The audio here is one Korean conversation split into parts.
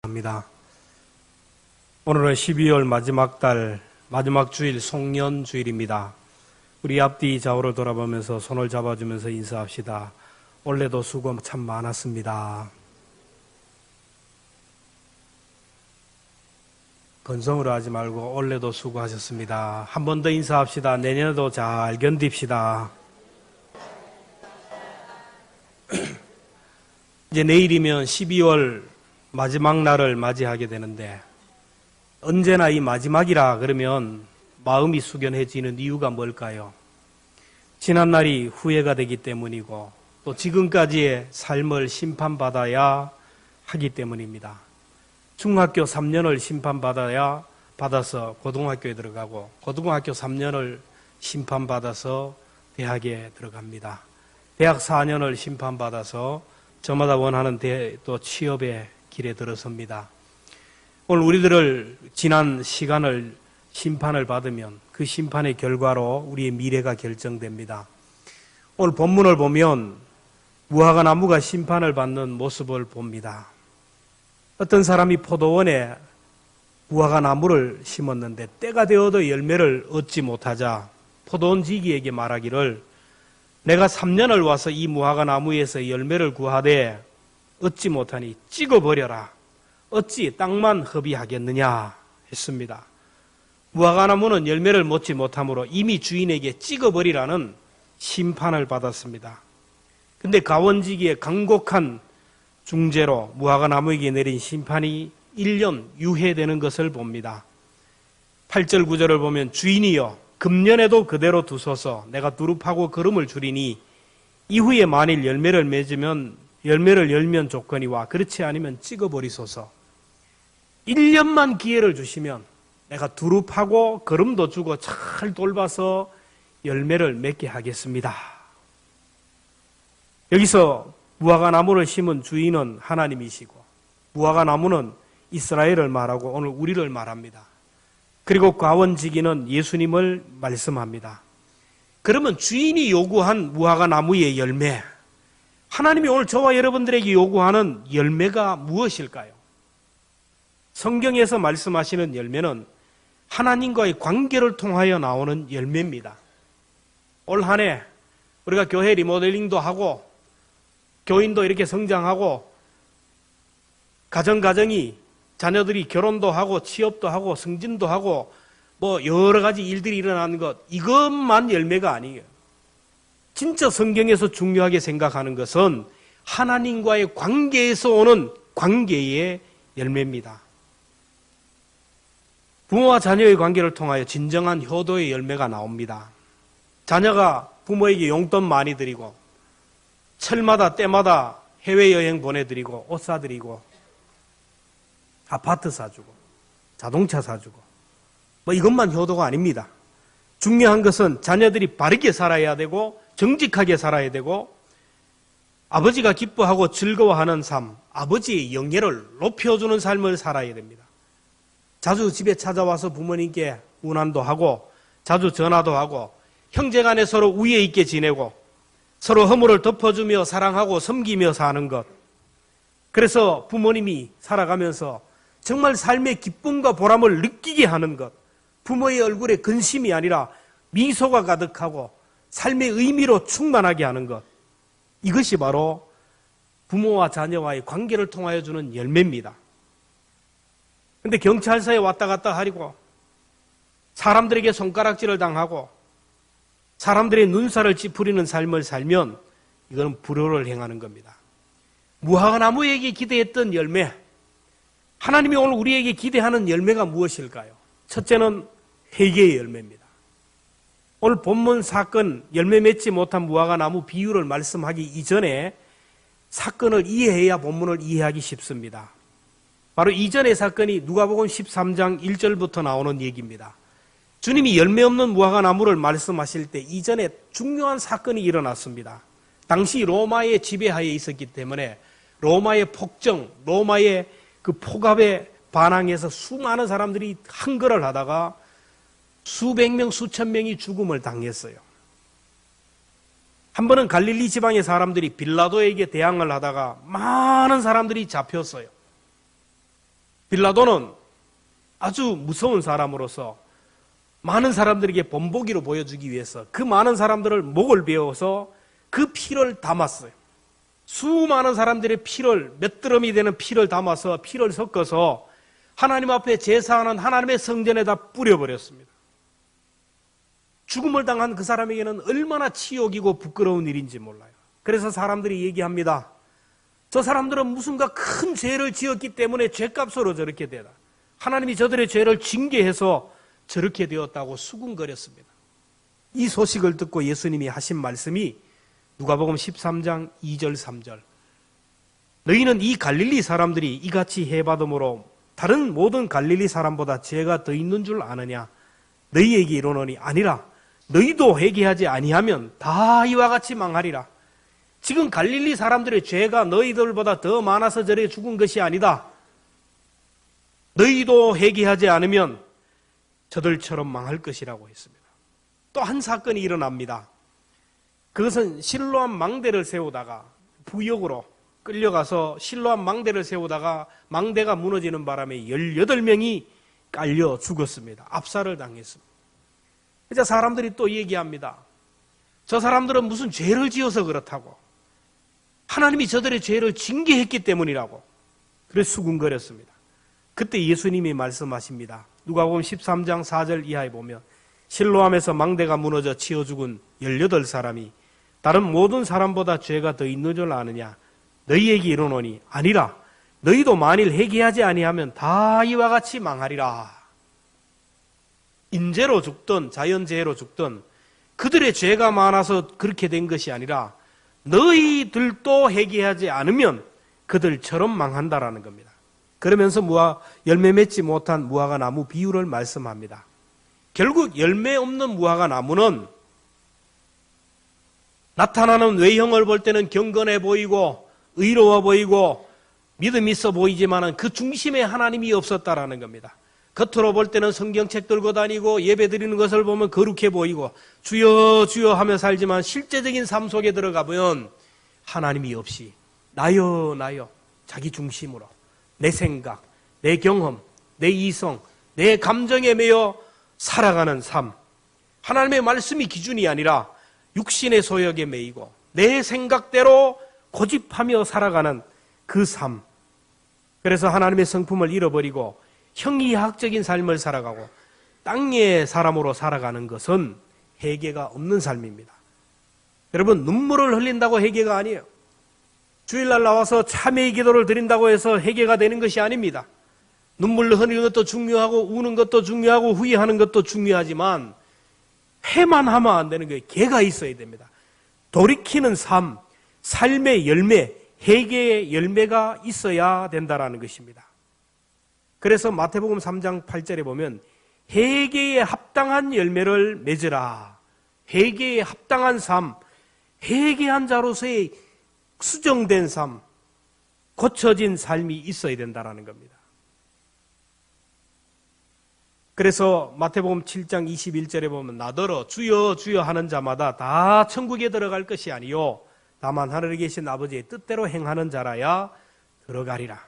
합니다. 오늘은 12월 마지막 달, 마지막 주일 송년 주일입니다. 우리 앞뒤 좌우를 돌아보면서 손을 잡아주면서 인사합시다. 올해도 수고 참 많았습니다. 건성으로 하지 말고 올해도 수고하셨습니다. 한 번 더 인사합시다. 내년에도 잘 견딥시다. 이제 내일이면 12월 마지막 날을 맞이하게 되는데, 언제나 이 마지막이라 그러면 마음이 숙연해지는 이유가 뭘까요? 지난 날이 후회가 되기 때문이고, 또 지금까지의 삶을 심판받아야 하기 때문입니다. 중학교 3년을 심판받아서 고등학교에 들어가고, 고등학교 3년을 심판받아서 대학에 들어갑니다. 대학 4년을 심판받아서 저마다 원하는 또 취업의 길에 들어섭니다. 오늘 우리들을 지난 시간을 심판을 받으면 그 심판의 결과로 우리의 미래가 결정됩니다. 오늘 본문을 보면 무화과 나무가 심판을 받는 모습을 봅니다. 어떤 사람이 포도원에 무화과 나무를 심었는데 때가 되어도 열매를 얻지 못하자 포도원 지기에게 말하기를, 내가 3년을 와서 이 무화과 나무에서 열매를 구하되 얻지 못하니 찍어버려라. 어찌 땅만 허비하겠느냐 했습니다. 무화과 나무는 열매를 맺지 못하므로 이미 주인에게 찍어버리라는 심판을 받았습니다. 근데 가원지기의 강곡한 중재로 무화과 나무에게 내린 심판이 1년 유예되는 것을 봅니다. 8절 9절을 보면, 주인이여 금년에도 그대로 두소서. 내가 두릅하고 거름을 줄이니 이후에 만일 열매를 열면 조거니와 그렇지 않으면 찍어버리소서. 1년만 기회를 주시면 내가 두릅하고 거름도 주고 잘 돌봐서 열매를 맺게 하겠습니다. 여기서 무화과 나무를 심은 주인은 하나님이시고, 무화과 나무는 이스라엘을 말하고 오늘 우리를 말합니다. 그리고 과원지기는 예수님을 말씀합니다. 그러면 주인이 요구한 무화과 나무의 열매, 하나님이 오늘 저와 여러분들에게 요구하는 열매가 무엇일까요? 성경에서 말씀하시는 열매는 하나님과의 관계를 통하여 나오는 열매입니다. 올 한 해 우리가 교회 리모델링도 하고 교인도 이렇게 성장하고 가정이 자녀들이 결혼도 하고 취업도 하고 승진도 하고 뭐 여러 가지 일들이 일어나는 것, 이것만 열매가 아니에요. 진짜 성경에서 중요하게 생각하는 것은 하나님과의 관계에서 오는 관계의 열매입니다. 부모와 자녀의 관계를 통하여 진정한 효도의 열매가 나옵니다. 자녀가 부모에게 용돈 많이 드리고 철마다 때마다 해외여행 보내드리고 옷 사드리고 아파트 사주고 자동차 사주고 뭐 이것만 효도가 아닙니다. 중요한 것은 자녀들이 바르게 살아야 되고 정직하게 살아야 되고 아버지가 기뻐하고 즐거워하는 삶, 아버지의 영예를 높여주는 삶을 살아야 됩니다. 자주 집에 찾아와서 부모님께 운한도 하고 자주 전화도 하고 형제간에 서로 우애 있게 지내고 서로 허물을 덮어주며 사랑하고 섬기며 사는 것. 그래서 부모님이 살아가면서 정말 삶의 기쁨과 보람을 느끼게 하는 것. 부모의 얼굴에 근심이 아니라 미소가 가득하고 삶의 의미로 충만하게 하는 것. 이것이 바로 부모와 자녀와의 관계를 통하여 주는 열매입니다. 그런데 경찰서에 왔다 갔다 하리고 사람들에게 손가락질을 당하고 사람들의 눈살을 찌푸리는 삶을 살면 이거는 불효를 행하는 겁니다. 무화과 나무에게 기대했던 열매, 하나님이 오늘 우리에게 기대하는 열매가 무엇일까요? 첫째는 회개의 열매입니다. 오늘 본문 사건, 열매 맺지 못한 무화과 나무 비유를 말씀하기 이전에 사건을 이해해야 본문을 이해하기 쉽습니다. 바로 이전의 사건이 누가복음 13장 1절부터 나오는 얘기입니다. 주님이 열매 없는 무화과 나무를 말씀하실 때 이전에 중요한 사건이 일어났습니다. 당시 로마의 지배하에 있었기 때문에 로마의 폭정, 로마의 그 폭압에 반항해서 수많은 사람들이 항거를 하다가 수백 명, 수천 명이 죽음을 당했어요. 한 번은 갈릴리 지방의 사람들이 빌라도에게 대항을 하다가 많은 사람들이 잡혔어요. 빌라도는 아주 무서운 사람으로서 많은 사람들에게 본보기로 보여주기 위해서 그 많은 사람들을 목을 베어서 그 피를 담았어요. 수많은 사람들의 피를, 몇 드럼이 되는 피를 담아서 피를 섞어서 하나님 앞에 제사하는 하나님의 성전에다 뿌려버렸습니다. 죽음을 당한 그 사람에게는 얼마나 치욕이고 부끄러운 일인지 몰라요. 그래서 사람들이 얘기합니다. 저 사람들은 무슨가 큰 죄를 지었기 때문에 죄값으로 저렇게 되다. 하나님이 저들의 죄를 징계해서 저렇게 되었다고 수군거렸습니다. 이 소식을 듣고 예수님이 하신 말씀이 누가복음 13장 2절 3절. 너희는 이 갈릴리 사람들이 이같이 해받음으로 다른 모든 갈릴리 사람보다 죄가 더 있는 줄 아느냐? 너희에게 이르노니 아니라 너희도 회개하지 아니하면 다 이와 같이 망하리라. 지금 갈릴리 사람들의 죄가 너희들보다 더 많아서 저래 죽은 것이 아니다. 너희도 회개하지 않으면 저들처럼 망할 것이라고 했습니다. 또 한 사건이 일어납니다. 그것은 실로암 망대를 세우다가 부역으로 끌려가서 실로암 망대를 세우다가 망대가 무너지는 바람에 18명이 깔려 죽었습니다. 압살을 당했습니다. 그래서 사람들이 또 얘기합니다. 저 사람들은 무슨 죄를 지어서 그렇다고. 하나님이 저들의 죄를 징계했기 때문이라고. 그래서 수군거렸습니다. 그때 예수님이 말씀하십니다. 누가복음 13장 4절 이하에 보면 실로암에서 망대가 무너져 치어 죽은 18사람이 다른 모든 사람보다 죄가 더 있는 줄 아느냐? 너희에게 이르노니 아니라 너희도 만일 회개하지 아니하면 다 이와 같이 망하리라. 인재로 죽든 자연재해로 죽든 그들의 죄가 많아서 그렇게 된 것이 아니라 너희들도 회개하지 않으면 그들처럼 망한다라는 겁니다. 그러면서 열매 맺지 못한 무화과 나무 비유를 말씀합니다. 결국 열매 없는 무화과 나무는 나타나는 외형을 볼 때는 경건해 보이고 의로워 보이고 믿음 있어 보이지만 그 중심에 하나님이 없었다라는 겁니다. 겉으로 볼 때는 성경책 들고 다니고 예배 드리는 것을 보면 거룩해 보이고 주여 주여 하며 살지만 실제적인 삶 속에 들어가 보면 하나님이 없이 나여 나여 자기 중심으로 내 생각, 내 경험, 내 이성, 내 감정에 매여 살아가는 삶. 하나님의 말씀이 기준이 아니라 육신의 소욕에 매이고 내 생각대로 고집하며 살아가는 그 삶. 그래서 하나님의 성품을 잃어버리고 형이학적인 삶을 살아가고 땅의 사람으로 살아가는 것은 회개가 없는 삶입니다. 여러분, 눈물을 흘린다고 회개가 아니에요. 주일날 나와서 참회의 기도를 드린다고 해서 회개가 되는 것이 아닙니다. 눈물을 흘리는 것도 중요하고 우는 것도 중요하고 후회하는 것도 중요하지만 회만 하면 안 되는 거예요. 개가 있어야 됩니다. 돌이키는 삶, 삶의 열매, 회개의 열매가 있어야 된다라는 것입니다. 그래서 마태복음 3장 8절에 보면 회개에 합당한 열매를 맺으라. 회개에 합당한 삶, 회개한 자로서의 수정된 삶, 고쳐진 삶이 있어야 된다라는 겁니다. 그래서 마태복음 7장 21절에 보면 나더러 주여 주여 하는 자마다 다 천국에 들어갈 것이 아니요 다만 하늘에 계신 아버지의 뜻대로 행하는 자라야 들어가리라.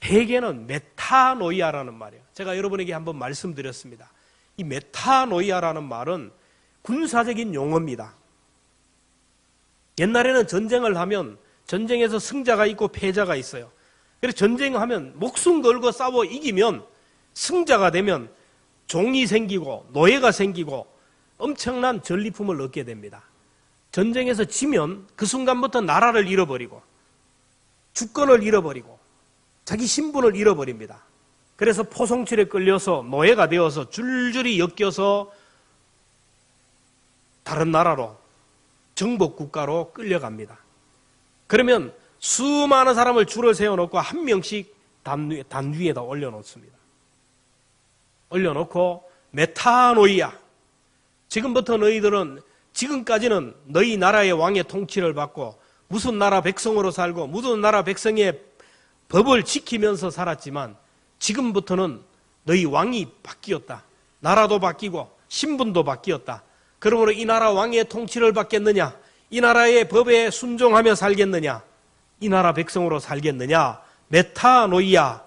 회개는 메타노이아라는 말이에요. 제가 여러분에게 한번 말씀드렸습니다. 이 메타노이아라는 말은 군사적인 용어입니다. 옛날에는 전쟁을 하면 전쟁에서 승자가 있고 패자가 있어요. 그래서 전쟁하면 목숨 걸고 싸워 이기면 승자가 되면 종이 생기고 노예가 생기고 엄청난 전리품을 얻게 됩니다. 전쟁에서 지면 그 순간부터 나라를 잃어버리고 주권을 잃어버리고 자기 신분을 잃어버립니다. 그래서 포송칠에 끌려서 노예가 되어서 줄줄이 엮여서 다른 나라로 정복 국가로 끌려갑니다. 그러면 수많은 사람을 줄을 세워놓고 한 명씩 단 위에다 올려놓습니다. 올려놓고 메타노이아, 지금부터 너희들은 지금까지는 너희 나라의 왕의 통치를 받고 무슨 나라 백성으로 살고 무슨 나라 백성의 법을 지키면서 살았지만 지금부터는 너희 왕이 바뀌었다. 나라도 바뀌고 신분도 바뀌었다. 그러므로 이 나라 왕의 통치를 받겠느냐? 이 나라의 법에 순종하며 살겠느냐? 이 나라 백성으로 살겠느냐? 메타노이아,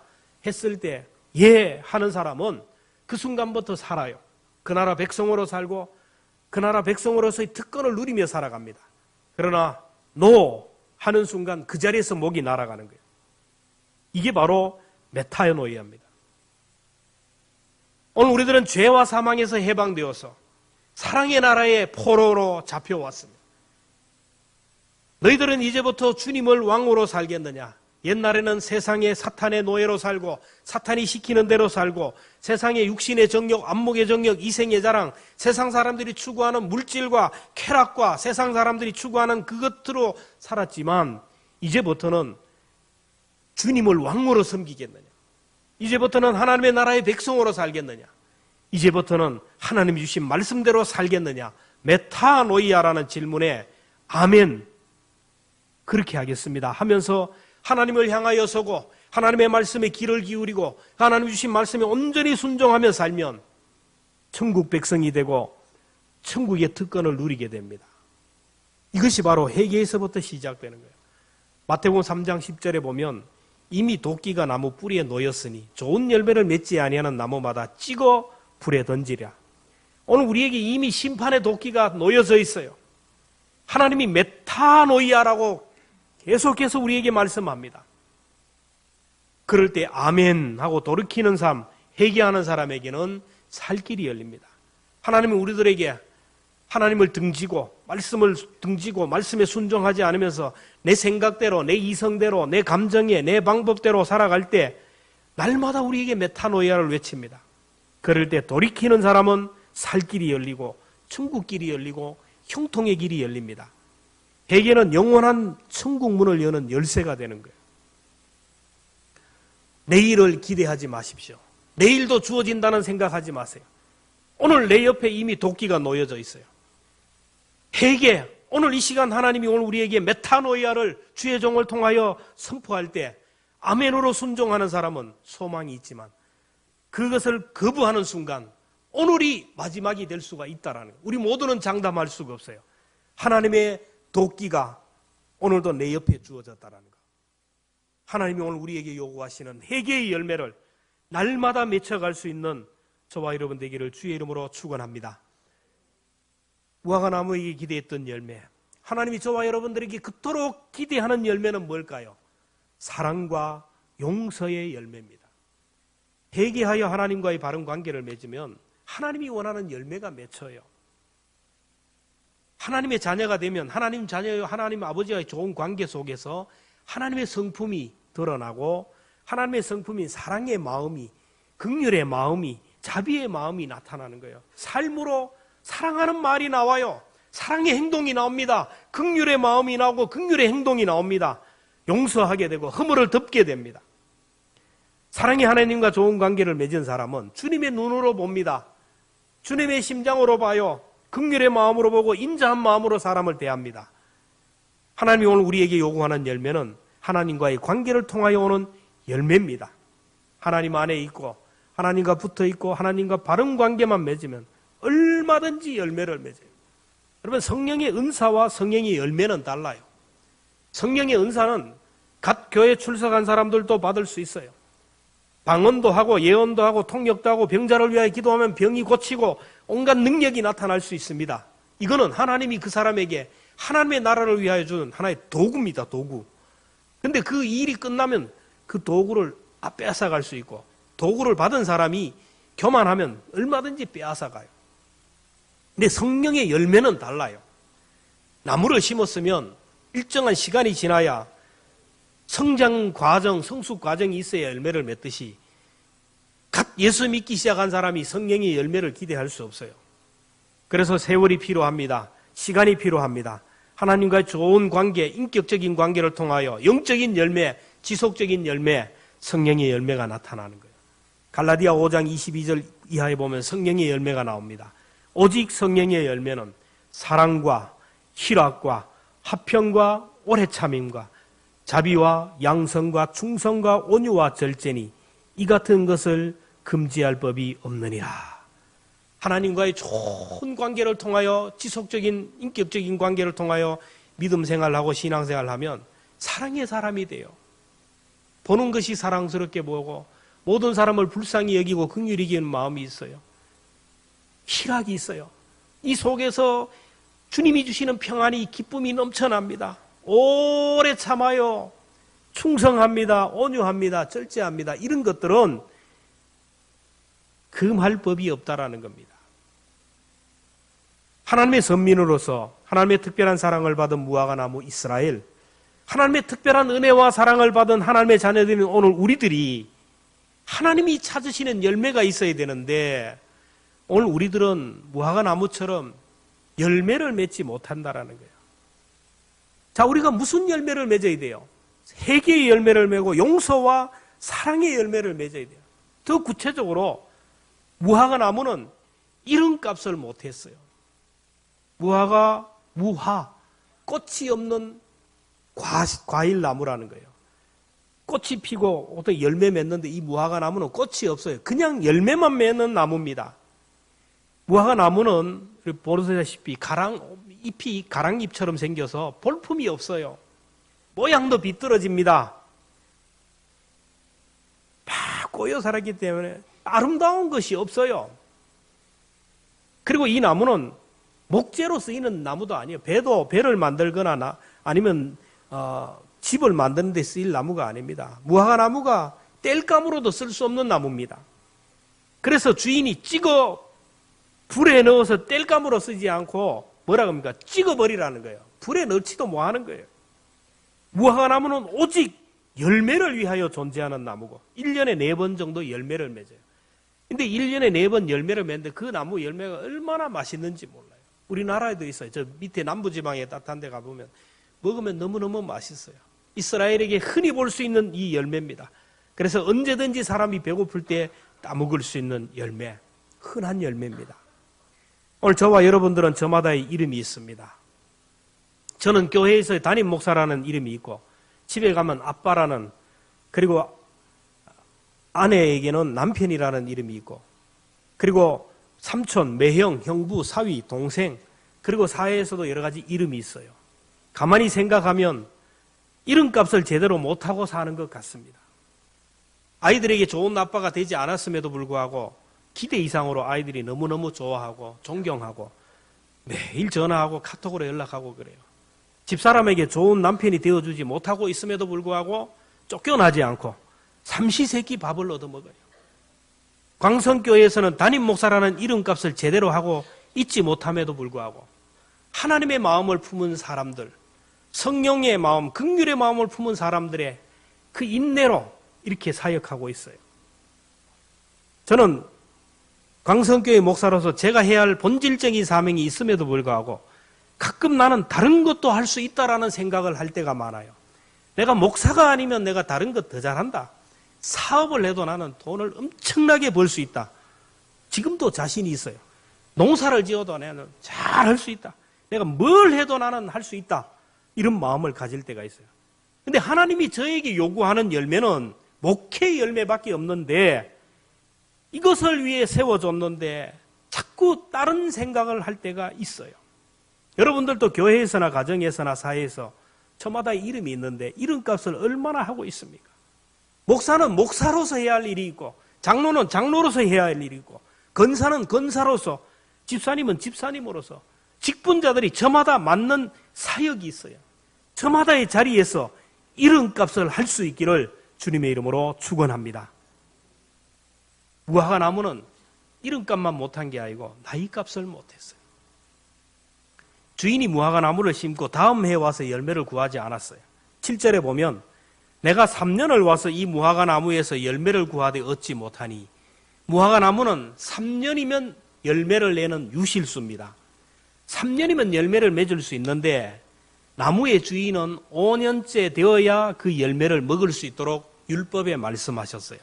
했을 때 예 하는 사람은 그 순간부터 살아요. 그 나라 백성으로 살고 그 나라 백성으로서의 특권을 누리며 살아갑니다. 그러나 노 하는 순간 그 자리에서 목이 날아가는 거예요. 이게 바로 메타노이아입니다. 오늘 우리들은 죄와 사망에서 해방되어서 사랑의 나라의 포로로 잡혀왔습니다. 너희들은 이제부터 주님을 왕으로 살겠느냐? 옛날에는 세상의 사탄의 노예로 살고 사탄이 시키는 대로 살고 세상의 육신의 정욕, 안목의 정욕, 이생의 자랑, 세상 사람들이 추구하는 물질과 쾌락과 세상 사람들이 추구하는 그것으로 살았지만 이제부터는 주님을 왕으로 섬기겠느냐? 이제부터는 하나님의 나라의 백성으로 살겠느냐? 이제부터는 하나님이 주신 말씀대로 살겠느냐? 메타노이아라는 질문에 아멘, 그렇게 하겠습니다 하면서 하나님을 향하여 서고 하나님의 말씀에 귀를 기울이고 하나님 주신 말씀에 온전히 순종하며 살면 천국 백성이 되고 천국의 특권을 누리게 됩니다. 이것이 바로 회개에서부터 시작되는 거예요. 마태복음 3장 10절에 보면 이미 도끼가 나무 뿌리에 놓였으니 좋은 열매를 맺지 아니하는 나무마다 찍어 불에 던지랴. 오늘 우리에게 이미 심판의 도끼가 놓여져 있어요. 하나님이 메타노이아라고 계속해서 우리에게 말씀합니다. 그럴 때 아멘 하고 돌이키는 삶, 회개하는 사람에게는 살 길이 열립니다. 하나님은 우리들에게 하나님을 등지고 말씀을 등지고 말씀에 순종하지 않으면서 내 생각대로 내 이성대로 내 감정에 내 방법대로 살아갈 때 날마다 우리에게 메타노이아를 외칩니다. 그럴 때 돌이키는 사람은 살 길이 열리고 천국 길이 열리고 형통의 길이 열립니다. 회개는 영원한 천국 문을 여는 열쇠가 되는 거예요. 내일을 기대하지 마십시오. 내일도 주어진다는 생각하지 마세요. 오늘 내 옆에 이미 도끼가 놓여져 있어요. 회개, 오늘 이 시간 하나님이 오늘 우리에게 메타노이아를 주의 종을 통하여 선포할 때 아멘으로 순종하는 사람은 소망이 있지만 그것을 거부하는 순간 오늘이 마지막이 될 수가 있다라는 거예요. 우리 모두는 장담할 수가 없어요. 하나님의 도끼가 오늘도 내 옆에 주어졌다라는 거. 하나님이 오늘 우리에게 요구하시는 회개의 열매를 날마다 맺혀갈 수 있는 저와 여러분 되기를 주의 이름으로 축원합니다. 무화과 나무에게 기대했던 열매, 하나님이 저와 여러분들에게 그토록 기대하는 열매는 뭘까요? 사랑과 용서의 열매입니다. 회개하여 하나님과의 바른 관계를 맺으면 하나님이 원하는 열매가 맺혀요. 하나님의 자녀가 되면 하나님 자녀요 하나님 아버지와의 좋은 관계 속에서 하나님의 성품이 드러나고 하나님의 성품인 사랑의 마음이, 긍휼의 마음이, 자비의 마음이 나타나는 거예요. 삶으로 사랑하는 말이 나와요. 사랑의 행동이 나옵니다. 긍휼의 마음이 나오고 긍휼의 행동이 나옵니다. 용서하게 되고 허물을 덮게 됩니다. 사랑의 하나님과 좋은 관계를 맺은 사람은 주님의 눈으로 봅니다. 주님의 심장으로 봐요. 긍휼의 마음으로 보고 인자한 마음으로 사람을 대합니다. 하나님이 오늘 우리에게 요구하는 열매는 하나님과의 관계를 통하여 오는 열매입니다. 하나님 안에 있고 하나님과 붙어 있고 하나님과 바른 관계만 맺으면 얼마든지 열매를 맺어요. 여러분, 성령의 은사와 성령의 열매는 달라요. 성령의 은사는 갓 교회 출석한 사람들도 받을 수 있어요. 방언도 하고 예언도 하고 통역도 하고 병자를 위하여 기도하면 병이 고치고 온갖 능력이 나타날 수 있습니다. 이거는 하나님이 그 사람에게 하나님의 나라를 위하여 주는 하나의 도구입니다. 도구. 근데 그 일이 끝나면 그 도구를 빼앗아갈 수 있고 도구를 받은 사람이 교만하면 얼마든지 빼앗아가요. 근데 성령의 열매는 달라요. 나무를 심었으면 일정한 시간이 지나야 성장 과정, 성숙 과정이 있어야 열매를 맺듯이 갓 예수 믿기 시작한 사람이 성령의 열매를 기대할 수 없어요. 그래서 세월이 필요합니다. 시간이 필요합니다. 하나님과의 좋은 관계, 인격적인 관계를 통하여 영적인 열매, 지속적인 열매, 성령의 열매가 나타나는 거예요. 갈라디아 5장 22절 이하에 보면 성령의 열매가 나옵니다. 오직 성령의 열매는 사랑과 희락과 화평과 오래 참임과 자비와 양성과 충성과 온유와 절제니 이 같은 것을 금지할 법이 없느니라. 하나님과의 좋은 관계를 통하여 지속적인 인격적인 관계를 통하여 믿음 생활하고 신앙 생활하면 사랑의 사람이 돼요. 보는 것이 사랑스럽게 보고 모든 사람을 불쌍히 여기고 긍휼히 여기는 마음이 있어요. 희락이 있어요. 이 속에서 주님이 주시는 평안이, 기쁨이 넘쳐납니다. 오래 참아요. 충성합니다. 온유합니다. 절제합니다. 이런 것들은 금할 법이 없다라는 겁니다. 하나님의 선민으로서 하나님의 특별한 사랑을 받은 무화과 나무 이스라엘, 하나님의 특별한 은혜와 사랑을 받은 하나님의 자녀들인 오늘 우리들이 하나님이 찾으시는 열매가 있어야 되는데 오늘 우리들은 무화과 나무처럼 열매를 맺지 못한다라는 거예요. 자, 우리가 무슨 열매를 맺어야 돼요? 회개의 열매를 맺고 용서와 사랑의 열매를 맺어야 돼요. 더 구체적으로 무화과 나무는 이름값을 못했어요. 무화, 꽃이 없는 과일 나무라는 거예요. 꽃이 피고 어떤 열매 맺는데 이 무화과 나무는 꽃이 없어요. 그냥 열매만 맺는 나무입니다. 무화과 나무는 보시다시피 잎이 가랑잎처럼 생겨서 볼품이 없어요. 모양도 비뚤어집니다. 막 꼬여 살았기 때문에 아름다운 것이 없어요. 그리고 이 나무는 목재로 쓰이는 나무도 아니에요. 배를 만들거나 아니면 집을 만드는 데 쓰일 나무가 아닙니다. 무화과 나무가 땔감으로도 쓸 수 없는 나무입니다. 그래서 주인이 불에 넣어서 땔감으로 쓰지 않고 뭐라 합니까? 찍어버리라는 거예요. 불에 넣지도 못하는 거예요. 무화과 나무는 오직 열매를 위하여 존재하는 나무고 1년에 4번 정도 열매를 맺어요. 근데 1년에 4번 열매를 맺는데 그 나무 열매가 얼마나 맛있는지 몰라요. 우리나라에도 있어요. 저 밑에 남부지방에 따뜻한 데 가보면 먹으면 너무너무 맛있어요. 이스라엘에게 흔히 볼 수 있는 이 열매입니다. 그래서 언제든지 사람이 배고플 때 따먹을 수 있는 열매, 흔한 열매입니다. 오늘 저와 여러분들은 저마다의 이름이 있습니다. 저는 교회에서 담임 목사라는 이름이 있고 집에 가면 아빠라는, 그리고 아내에게는 남편이라는 이름이 있고, 그리고 삼촌, 매형, 형부, 사위, 동생, 그리고 사회에서도 여러 가지 이름이 있어요. 가만히 생각하면 이름값을 제대로 못하고 사는 것 같습니다. 아이들에게 좋은 아빠가 되지 않았음에도 불구하고 기대 이상으로 아이들이 너무너무 좋아하고 존경하고 매일 전화하고 카톡으로 연락하고 그래요. 집사람에게 좋은 남편이 되어주지 못하고 있음에도 불구하고 쫓겨나지 않고 삼시세끼 밥을 얻어먹어요. 광성교회에서는 담임 목사라는 이름값을 제대로 하고 있지 못함에도 불구하고 하나님의 마음을 품은 사람들, 성령의 마음, 긍휼의 마음을 품은 사람들의 그 인내로 이렇게 사역하고 있어요. 저는 광성교회 목사로서 제가 해야 할 본질적인 사명이 있음에도 불구하고 가끔 나는 다른 것도 할 수 있다라는 생각을 할 때가 많아요. 내가 목사가 아니면 내가 다른 것 더 잘한다. 사업을 해도 나는 돈을 엄청나게 벌 수 있다. 지금도 자신이 있어요. 농사를 지어도 나는 잘 할 수 있다. 내가 뭘 해도 나는 할 수 있다. 이런 마음을 가질 때가 있어요. 근데 하나님이 저에게 요구하는 열매는 목회 열매밖에 없는데 이것을 위해 세워줬는데 자꾸 다른 생각을 할 때가 있어요. 여러분들도 교회에서나 가정에서나 사회에서 저마다 이름이 있는데 이름값을 얼마나 하고 있습니까? 목사는 목사로서 해야 할 일이 있고 장로는 장로로서 해야 할 일이 있고 권사는 권사로서, 집사님은 집사님으로서 직분자들이 저마다 맞는 사역이 있어요. 저마다의 자리에서 이름값을 할 수 있기를 주님의 이름으로 축원합니다. 무화과 나무는 이름값만 못한 게 아니고 나이값을 못했어요. 주인이 무화과 나무를 심고 다음 해에 와서 열매를 구하지 않았어요. 7절에 보면 내가 3년을 와서 이 무화과 나무에서 열매를 구하되 얻지 못하니, 무화과 나무는 3년이면 열매를 내는 유실수입니다. 3년이면 열매를 맺을 수 있는데 나무의 주인은 5년째 되어야 그 열매를 먹을 수 있도록 율법에 말씀하셨어요.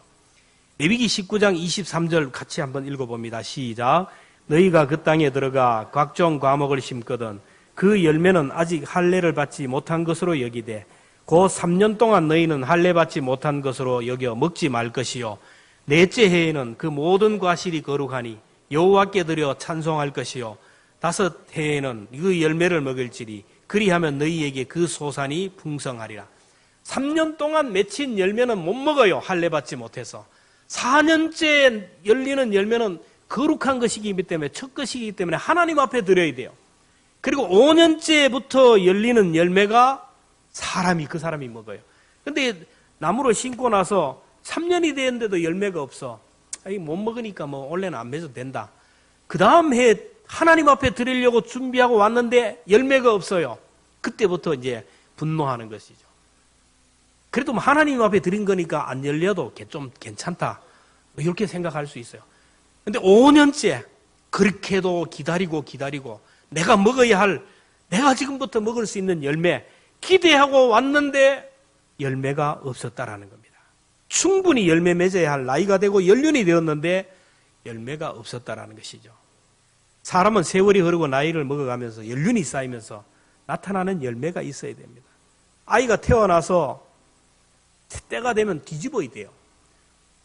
레위기 19장 23절 같이 한번 읽어봅니다. 시작. 너희가 그 땅에 들어가 각종 과목을 심거든 그 열매는 아직 할례를 받지 못한 것으로 여기되 그 3년 동안 너희는 할례 받지 못한 것으로 여겨 먹지 말 것이요 넷째 해에는 그 모든 과실이 거룩하니 여호와께 드려 찬송할 것이요 5 해에는 그 열매를 먹을지니 그리하면 너희에게 그 소산이 풍성하리라. 3년 동안 맺힌 열매는 못 먹어요. 할례 받지 못해서. 4년째 열리는 열매는 거룩한 것이기 때문에, 첫 것이기 때문에 하나님 앞에 드려야 돼요. 그리고 5년째부터 열리는 열매가 그 사람이 먹어요. 근데 나무를 심고 나서 3년이 되었는데도 열매가 없어. 못 먹으니까 올해는 안 맺어도 된다. 그 다음 해에 하나님 앞에 드리려고 준비하고 왔는데 열매가 없어요. 그때부터 이제 분노하는 것이죠. 그래도 하나님 앞에 드린 거니까 안 열려도 좀 괜찮다. 이렇게 생각할 수 있어요. 근데 5년째 그렇게도 기다리고 내가 먹어야 할, 내가 지금부터 먹을 수 있는 열매 기대하고 왔는데 열매가 없었다라는 겁니다. 충분히 열매 맺어야 할 나이가 되고 연륜이 되었는데 열매가 없었다라는 것이죠. 사람은 세월이 흐르고 나이를 먹어가면서 연륜이 쌓이면서 나타나는 열매가 있어야 됩니다. 아이가 태어나서 때가 되면 뒤집어야 돼요.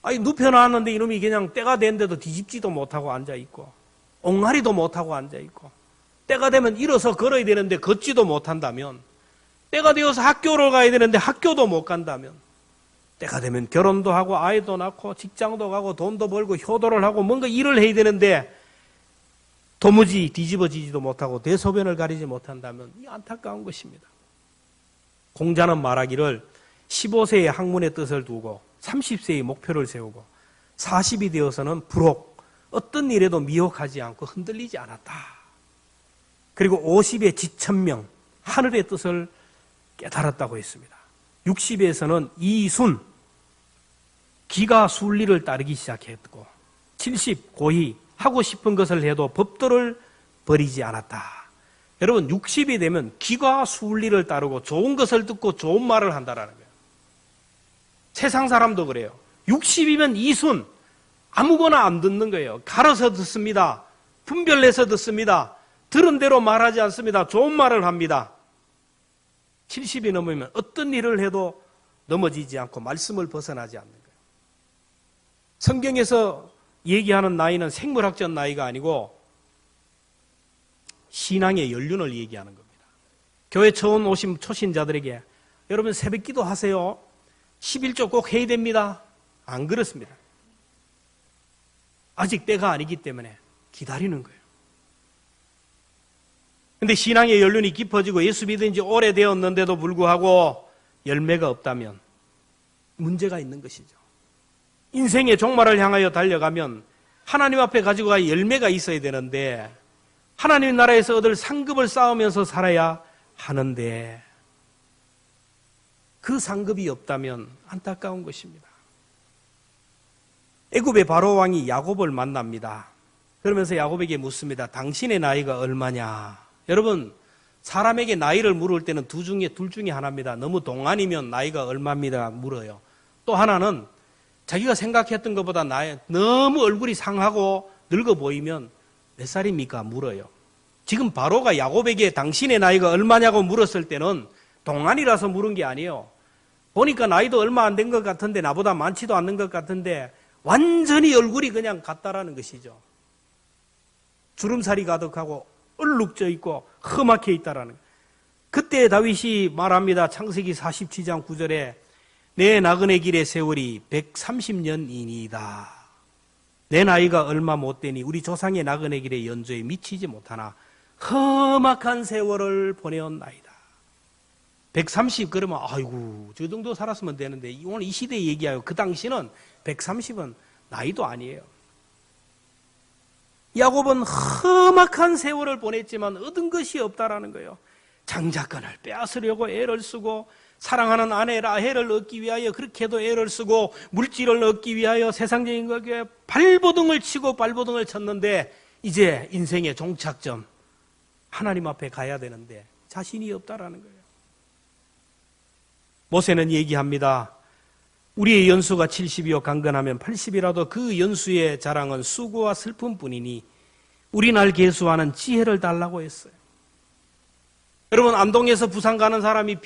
눕혀놨는데 이놈이 그냥 때가 됐는데도 뒤집지도 못하고 앉아있고, 옹알이도 못하고 앉아있고, 때가 되면 일어서 걸어야 되는데 걷지도 못한다면, 때가 되어서 학교를 가야 되는데 학교도 못 간다면, 때가 되면 결혼도 하고 아이도 낳고 직장도 가고 돈도 벌고 효도를 하고 뭔가 일을 해야 되는데 도무지 뒤집어지지도 못하고 대소변을 가리지 못한다면 이 안타까운 것입니다. 공자는 말하기를 15세의 학문의 뜻을 두고 30세의 목표를 세우고 40이 되어서는 부록 어떤 일에도 미혹하지 않고 흔들리지 않았다. 그리고 50의 지천명 하늘의 뜻을 깨달았다고 했습니다. 60에서는 이순 기가 순리를 따르기 시작했고 70 고희 하고 싶은 것을 해도 법도를 버리지 않았다. 여러분 60이 되면 기가 순리를 따르고 좋은 것을 듣고 좋은 말을 한다라는 거예요. 세상 사람도 그래요. 60이면 이순 아무거나 안 듣는 거예요. 갈아서 듣습니다. 분별해서 듣습니다. 들은 대로 말하지 않습니다. 좋은 말을 합니다. 70이 넘으면 어떤 일을 해도 넘어지지 않고 말씀을 벗어나지 않는 거예요. 성경에서 얘기하는 나이는 생물학적 나이가 아니고 신앙의 연륜을 얘기하는 겁니다. 교회 처음 오신 초신자들에게 여러분 새벽 기도 하세요. 11조 꼭 해야 됩니다. 안 그렇습니다. 아직 때가 아니기 때문에 기다리는 거예요. 근데 신앙의 연륜이 깊어지고 예수 믿은 지 오래되었는데도 불구하고 열매가 없다면 문제가 있는 것이죠. 인생의 종말을 향하여 달려가면 하나님 앞에 가지고 갈 열매가 있어야 되는데 하나님 나라에서 얻을 상급을 쌓으면서 살아야 하는데 그 상급이 없다면 안타까운 것입니다. 애굽의 바로 왕이 야곱을 만납니다. 그러면서 야곱에게 묻습니다. 당신의 나이가 얼마냐? 여러분 사람에게 나이를 물을 때는 둘 중에 하나입니다. 너무 동안이면 나이가 얼마입니다 물어요. 또 하나는 자기가 생각했던 것보다 너무 얼굴이 상하고 늙어 보이면 몇 살입니까 물어요. 지금 바로가 야곱에게 당신의 나이가 얼마냐고 물었을 때는 동안이라서 물은 게 아니에요. 보니까 나이도 얼마 안 된 것 같은데 나보다 많지도 않는 것 같은데 완전히 얼굴이 그냥 같다라는 것이죠. 주름살이 가득하고 얼룩져 있고 험악해 있다라는 거예요. 그때 다윗이 말합니다. 창세기 47장 9절에 내 나그네 길의 세월이 130년이니이다. 내 나이가 얼마 못 되니 우리 조상의 나그네 길의 연조에 미치지 못하나 험악한 세월을 보내었나이다. 130 그러면 아이고 저 정도 살았으면 되는데 오늘 이 시대에 얘기하여 그 당시는 130은 나이도 아니에요. 야곱은 험악한 세월을 보냈지만 얻은 것이 없다라는 거예요. 장자권을 빼앗으려고 애를 쓰고 사랑하는 아내 라헬을 얻기 위하여 그렇게도 애를 쓰고 물질을 얻기 위하여 세상적인 것에 발버둥을 치고 발버둥을 쳤는데 이제 인생의 종착점 하나님 앞에 가야 되는데 자신이 없다라는 거예요. 모세는 얘기합니다. 우리의 연수가 70이요 강건하면 80이라도 그 연수의 자랑은 수고와 슬픔뿐이니 우리 날 계수하는 지혜를 달라고 했어요. 여러분 안동에서 부산 가는 사람이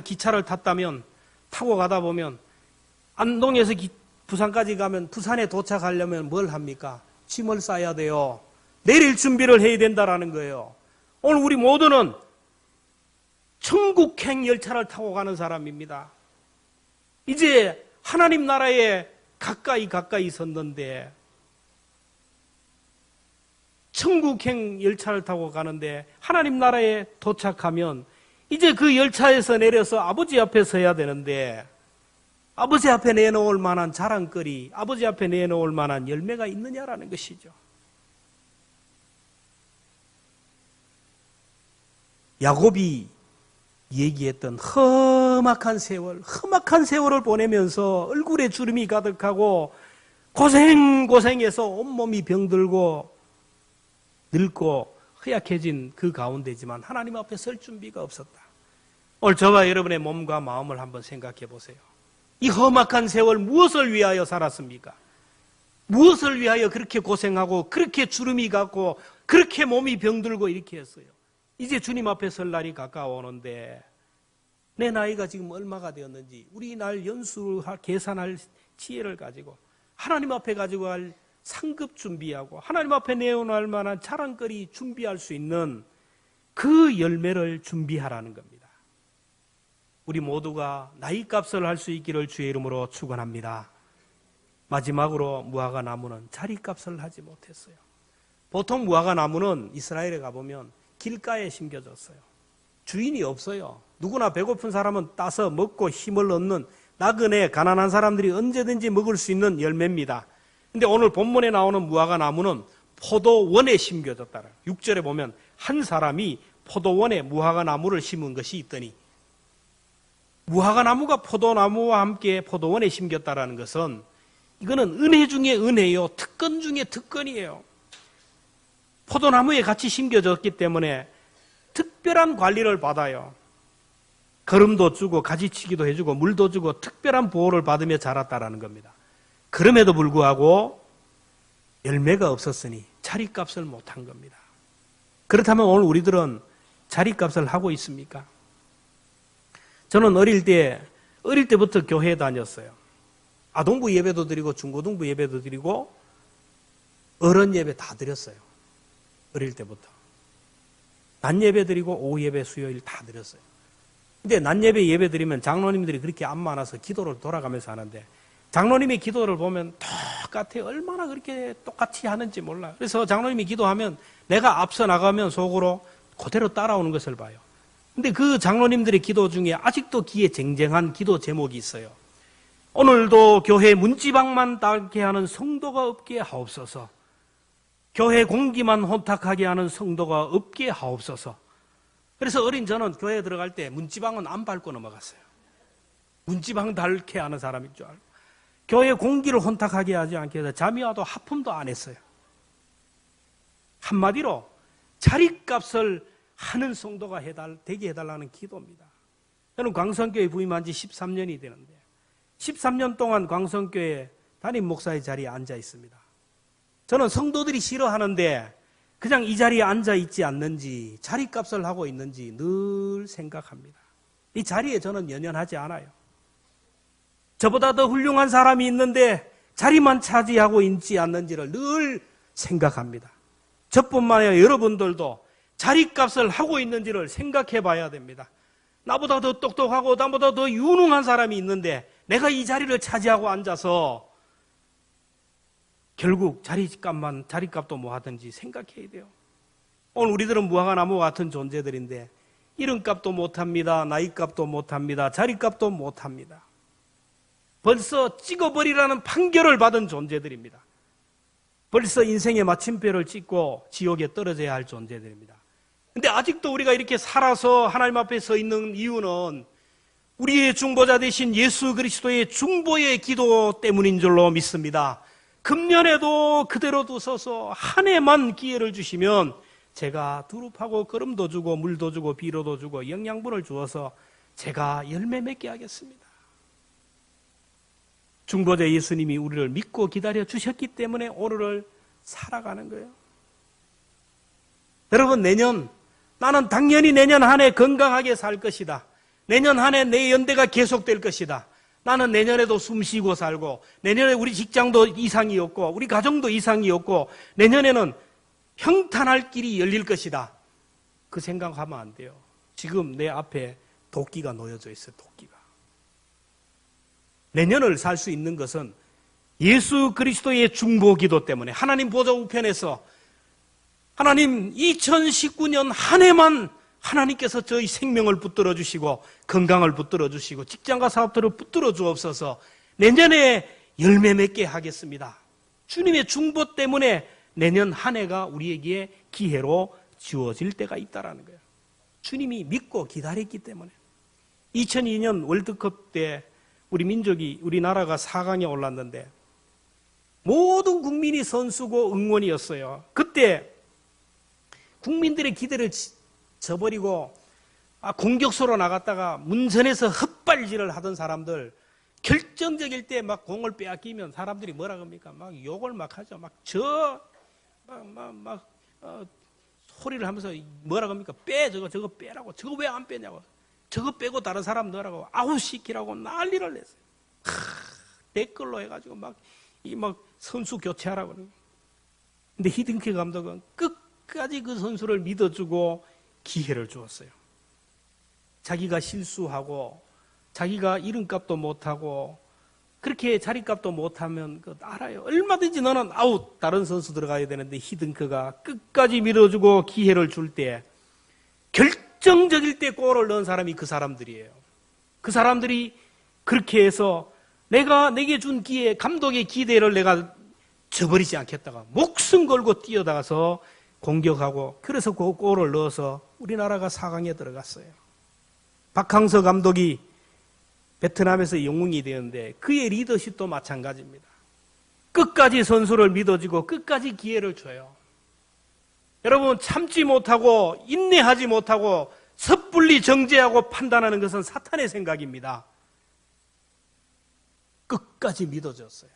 기차를 탔다면 타고 가다 보면 안동에서 부산까지 가면 부산에 도착하려면 뭘 합니까? 짐을 싸야 돼요. 내릴 준비를 해야 된다라는 거예요. 오늘 우리 모두는 천국행 열차를 타고 가는 사람입니다. 이제 하나님 나라의 가까이 섰는데 천국행 열차를 타고 가는데 하나님 나라에 도착하면 이제 그 열차에서 내려서 아버지 앞에 서야 되는데 아버지 앞에 내놓을 만한 자랑거리, 아버지 앞에 내놓을 만한 열매가 있느냐라는 것이죠. 야곱이 얘기했던 험악한 세월을 보내면서 얼굴에 주름이 가득하고 고생해서 온몸이 병들고 늙고 허약해진 그 가운데지만 하나님 앞에 설 준비가 없었다. 오늘 저와 여러분의 몸과 마음을 한번 생각해 보세요. 이 험악한 세월 무엇을 위하여 살았습니까? 무엇을 위하여 그렇게 고생하고 그렇게 주름이 갔고 그렇게 몸이 병들고 이렇게 했어요? 이제 주님 앞에 설 날이 가까워오는데 내 나이가 지금 얼마가 되었는지 우리 날 연수 계산할 지혜를 가지고 하나님 앞에 가지고 갈 상급 준비하고 하나님 앞에 내어놓을 만한 자랑거리 준비할 수 있는 그 열매를 준비하라는 겁니다. 우리 모두가 나이값을 할 수 있기를 주의 이름으로 축원합니다. 마지막으로 무화과 나무는 자리값을 하지 못했어요. 보통 무화과 나무는 이스라엘에 가보면 길가에 심겨졌어요. 주인이 없어요. 누구나 배고픈 사람은 따서 먹고 힘을 얻는 나그네 가난한 사람들이 언제든지 먹을 수 있는 열매입니다. 근데 오늘 본문에 나오는 무화과 나무는 포도원에 심겨졌다. 6절에 보면 한 사람이 포도원에 무화과 나무를 심은 것이 있더니 무화과 나무가 포도나무와 함께 포도원에 심겼다라는 것은 이거는 은혜 중에 은혜요, 특권 중에 특권이에요. 포도나무에 같이 심겨졌기 때문에 특별한 관리를 받아요. 거름도 주고 가지치기도 해주고 물도 주고 특별한 보호를 받으며 자랐다라는 겁니다. 그럼에도 불구하고 열매가 없었으니 자리값을 못한 겁니다. 그렇다면 오늘 우리들은 자리값을 하고 있습니까? 저는 어릴 때부터 교회에 다녔어요. 아동부 예배도 드리고 중고등부 예배도 드리고 어른 예배 다 드렸어요. 어릴 때부터. 낮 예배 드리고 오후 예배 수요일 다 드렸어요. 근데 낮 예배 드리면 장로님들이 그렇게 안 많아서 기도를 돌아가면서 하는데 장로님의 기도를 보면 똑같아요. 얼마나 그렇게 똑같이 하는지 몰라요. 그래서 장로님이 기도하면 내가 앞서 나가면 속으로 그대로 따라오는 것을 봐요. 근데 그 장로님들의 기도 중에 아직도 귀에 쟁쟁한 기도 제목이 있어요. 오늘도 교회 문지방만 닳게 하는 성도가 없게 하옵소서. 교회 공기만 혼탁하게 하는 성도가 없게 하옵소서. 그래서 어린 저는 교회에 들어갈 때 문지방은 안 밟고 넘어갔어요. 문지방 닳게 하는 사람인 줄 알고. 교회 공기를 혼탁하게 하지 않게 해서 잠이 와도 하품도 안 했어요. 한마디로 자리값을 하는 성도가 되게 해달라는 기도입니다. 저는 광성교회 부임한 지 13년이 되는데 13년 동안 광성교회 담임 목사의 자리에 앉아 있습니다. 저는 성도들이 싫어하는데 그냥 이 자리에 앉아 있지 않는지 자리값을 하고 있는지 늘 생각합니다. 이 자리에 저는 연연하지 않아요. 저보다 더 훌륭한 사람이 있는데 자리만 차지하고 있지 않는지를 늘 생각합니다. 저뿐만 아니라 여러분들도 자리값을 하고 있는지를 생각해 봐야 됩니다. 나보다 더 똑똑하고 나보다 더 유능한 사람이 있는데 내가 이 자리를 차지하고 앉아서 결국 자리값도 뭐 하든지 생각해야 돼요. 오늘 우리들은 무화과 나무와 같은 존재들인데 이름값도 못합니다. 나이값도 못합니다. 자리값도 못합니다. 벌써 찍어버리라는 판결을 받은 존재들입니다. 벌써 인생의 마침표를 찍고 지옥에 떨어져야 할 존재들입니다. 근데 아직도 우리가 이렇게 살아서 하나님 앞에 서 있는 이유는 우리의 중보자 되신 예수 그리스도의 중보의 기도 때문인 줄로 믿습니다. 금년에도 그대로 두서서 한 해만 기회를 주시면 제가 두릅하고 거름도 주고 물도 주고 비료도 주고 영양분을 주어서 제가 열매 맺게 하겠습니다. 중보자 예수님이 우리를 믿고 기다려 주셨기 때문에 오늘을 살아가는 거예요. 여러분, 나는 당연히 내년 한 해 건강하게 살 것이다. 내년 한 해 내 연대가 계속될 것이다. 나는 내년에도 숨 쉬고 살고 내년에 우리 직장도 이상이 없고 우리 가정도 이상이 없고 내년에는 평탄할 길이 열릴 것이다. 그 생각하면 안 돼요. 지금 내 앞에 도끼가 놓여져 있어요. 도끼가. 내년을 살 수 있는 것은 예수 그리스도의 중보 기도 때문에 하나님 보좌 우편에서 하나님 2019년 한 해만 하나님께서 저희 생명을 붙들어 주시고 건강을 붙들어 주시고 직장과 사업들을 붙들어 주옵소서. 내년에 열매 맺게 하겠습니다. 주님의 중보 때문에 내년 한 해가 우리에게 기회로 주어질 때가 있다라는 거예요. 주님이 믿고 기다렸기 때문에. 2002년 월드컵 때 우리 나라가 4강에 올랐는데 모든 국민이 선수고 응원이었어요. 그때 국민들의 기대를 저버리고 공격수로 나갔다가 문전에서 헛발질을 하던 사람들, 결정적일 때 막 공을 빼앗기면 사람들이 뭐라 합니까? 막 욕을 막 하죠. 소리를 하면서 뭐라 합니까? 저거 빼라고. 저거 왜 안 빼냐고. 저거 빼고 다른 사람 넣으라고. 아웃시키라고 난리를 냈어요. 댓글로 해가지고 막 선수 교체하라고. 근데 히딩크 감독은 끝까지 그 선수를 믿어주고 기회를 주었어요. 자기가 실수하고 자기가 이름값도 못하고 그렇게 자리값도 못하면 알아요. 얼마든지 너는 아웃, 다른 선수 들어가야 되는데 히딩크가 끝까지 밀어주고 기회를 줄 때 결정적일 때 골을 넣은 사람이 그 사람들이에요. 그 사람들이 그렇게 해서 내게 준 기회, 감독의 기대를 내가 저버리지 않겠다가 목숨 걸고 뛰어나가서 공격하고 그래서 그 골을 넣어서 우리나라가 4강에 들어갔어요. 박항서 감독이 베트남에서 영웅이 되었는데 그의 리더십도 마찬가지입니다. 끝까지 선수를 믿어주고 끝까지 기회를 줘요. 여러분, 참지 못하고 인내하지 못하고 섣불리 정죄하고 판단하는 것은 사탄의 생각입니다. 끝까지 믿어줬어요.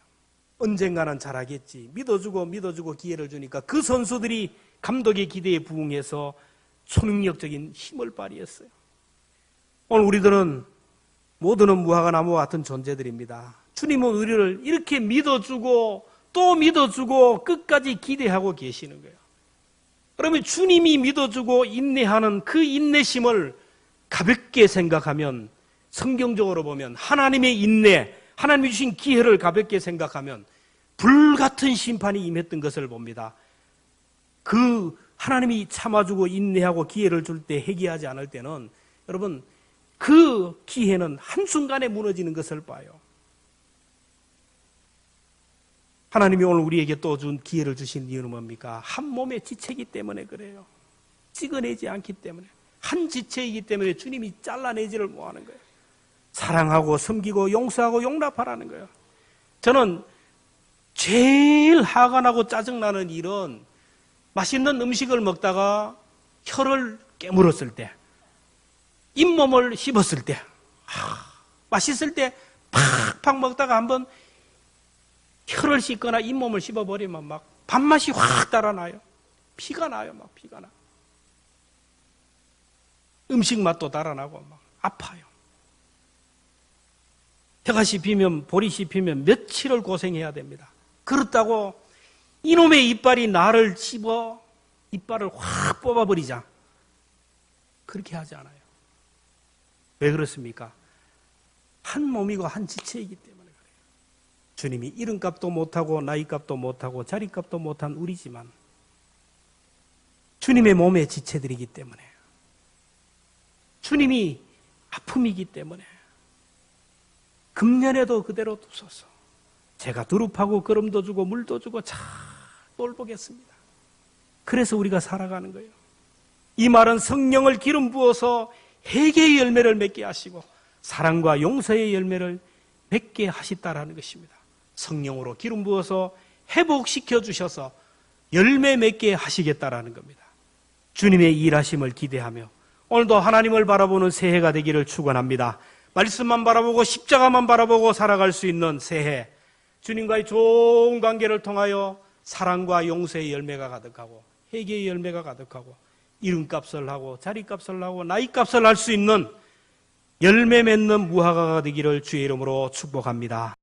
언젠가는 잘하겠지. 믿어주고 기회를 주니까 그 선수들이 감독의 기대에 부응해서 초능력적인 힘을 발휘했어요. 오늘 우리들은 모두는 무화과 나무와 같은 존재들입니다. 주님은 우리를 이렇게 믿어주고 또 믿어주고 끝까지 기대하고 계시는 거예요. 그러면 주님이 믿어주고 인내하는 그 인내심을 가볍게 생각하면, 성경적으로 보면 하나님의 인내, 하나님이 주신 기회를 가볍게 생각하면 불같은 심판이 임했던 것을 봅니다. 그 하나님이 참아주고 인내하고 기회를 줄 때 회개하지 않을 때는 여러분 그 기회는 한순간에 무너지는 것을 봐요. 하나님이 오늘 우리에게 또 준 기회를 주신 이유는 뭡니까? 한 몸의 지체이기 때문에 그래요. 찍어내지 않기 때문에. 한 지체이기 때문에 주님이 잘라내지를 못하는 거예요. 사랑하고 섬기고 용서하고 용납하라는 거예요. 저는 제일 화가 나고 짜증나는 일은 맛있는 음식을 먹다가 혀를 깨물었을 때, 잇몸을 씹었을 때, 맛있을 때 팍팍 먹다가 한번 혀를 씹거나 잇몸을 씹어버리면 막 밥맛이 확 달아나요. 피가 나요. 막 피가 나. 음식 맛도 달아나고 막 아파요. 혀가 씹히면, 볼이 씹히면 며칠을 고생해야 됩니다. 그렇다고 이놈의 이빨이 나를 씹어 이빨을 확 뽑아버리자. 그렇게 하지 않아요. 왜 그렇습니까? 한 몸이고 한 지체이기 때문에 그래요. 주님이 이름값도 못하고 나이값도 못하고 자리값도 못한 우리지만 주님의 몸의 지체들이기 때문에, 주님이 아픔이기 때문에 금년에도 그대로 두소서. 제가 두릅하고 거름도 주고 물도 주고 잘 돌보겠습니다. 그래서 우리가 살아가는 거예요. 이 말은 성령을 기름 부어서 회개의 열매를 맺게 하시고 사랑과 용서의 열매를 맺게 하시다라는 것입니다. 성령으로 기름 부어서 회복시켜 주셔서 열매 맺게 하시겠다라는 겁니다. 주님의 일하심을 기대하며 오늘도 하나님을 바라보는 새해가 되기를 축원합니다. 말씀만 바라보고 십자가만 바라보고 살아갈 수 있는 새해, 주님과의 좋은 관계를 통하여 사랑과 용서의 열매가 가득하고 회개의 열매가 가득하고 이름값을 하고 자리값을 하고 나이값을 할 수 있는 열매 맺는 무화과가 되기를 주의 이름으로 축복합니다.